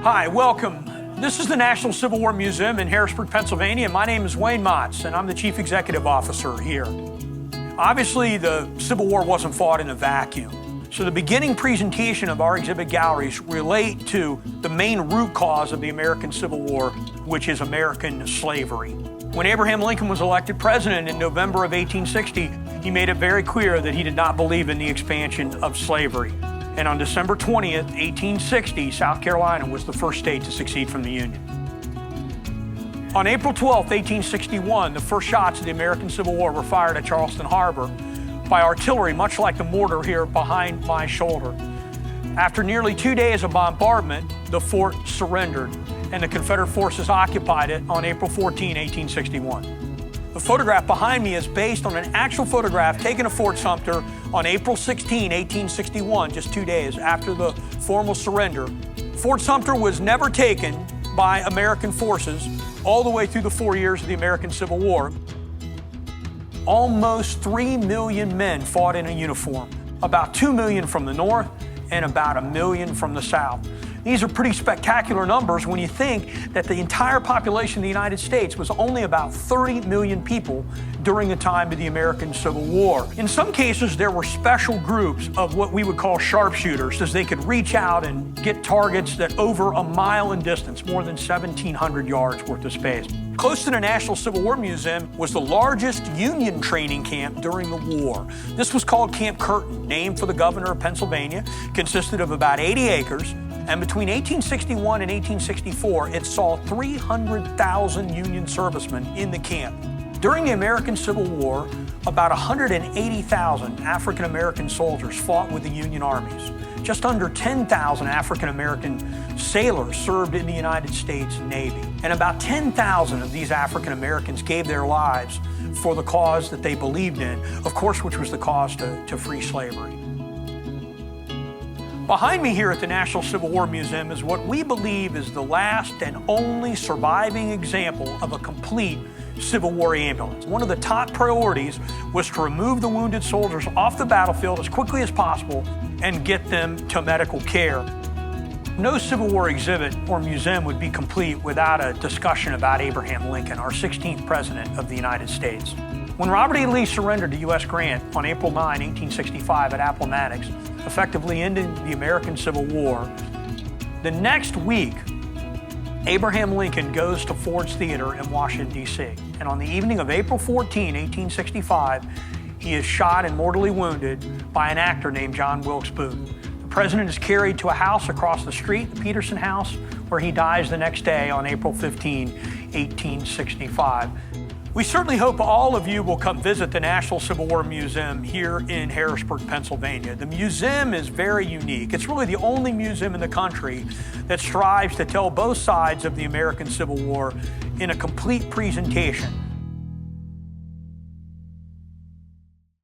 Hi, welcome. This is the National Civil War Museum in Harrisburg, Pennsylvania. My name is Wayne Motz, and I'm the Chief Executive Officer here. Obviously, the Civil War wasn't fought in a vacuum. So the beginning presentation of our exhibit galleries relate to the main root cause of the American Civil War, which is American slavery. When Abraham Lincoln was elected president in November of 1860, he made it very clear that he did not believe in the expansion of slavery. And on December 20th, 1860, South Carolina was the first state to secede from the Union. On April 12th, 1861, the first shots of the American Civil War were fired at Charleston Harbor by artillery, much like the mortar here behind my shoulder. After nearly 2 days of bombardment, the fort surrendered, and the Confederate forces occupied it on April 14, 1861. The photograph behind me is based on an actual photograph taken of Fort Sumter on April 16, 1861, just 2 days after the formal surrender. Fort Sumter was never taken by American forces all the way through the 4 years of the American Civil War. Almost 3 million men fought in a uniform, about 2 million from the north and about 1 million from the south. These are pretty spectacular numbers when you think that the entire population of the United States was only about 30 million people during the time of the American Civil War. In some cases, there were special groups of what we would call sharpshooters, as they could reach out and get targets that over a mile in distance, more than 1,700 yards worth of space. Close to the National Civil War Museum was the largest Union training camp during the war. This was called Camp Curtin, named for the governor of Pennsylvania, consisted of about 80 acres. And between 1861 and 1864, it saw 300,000 Union servicemen in the camp. During the American Civil War, about 180,000 African American soldiers fought with the Union armies. Just under 10,000 African American sailors served in the United States Navy. And about 10,000 of these African Americans gave their lives for the cause that they believed in, of course, which was the cause to free slavery. Behind me here at the National Civil War Museum is what we believe is the last and only surviving example of a complete Civil War ambulance. One of the top priorities was to remove the wounded soldiers off the battlefield as quickly as possible and get them to medical care. No Civil War exhibit or museum would be complete without a discussion about Abraham Lincoln, our 16th President of the United States. When Robert E. Lee surrendered to U.S. Grant on April 9, 1865 at Appomattox, effectively ending the American Civil War, the next week, Abraham Lincoln goes to Ford's Theater in Washington, D.C. And on the evening of April 14, 1865, he is shot and mortally wounded by an actor named John Wilkes Booth. The president is carried to a house across the street, the Peterson House, where he dies the next day on April 15, 1865. We certainly hope all of you will come visit the National Civil War Museum here in Harrisburg, Pennsylvania. The museum is very unique. It's really the only museum in the country that strives to tell both sides of the American Civil War in a complete presentation.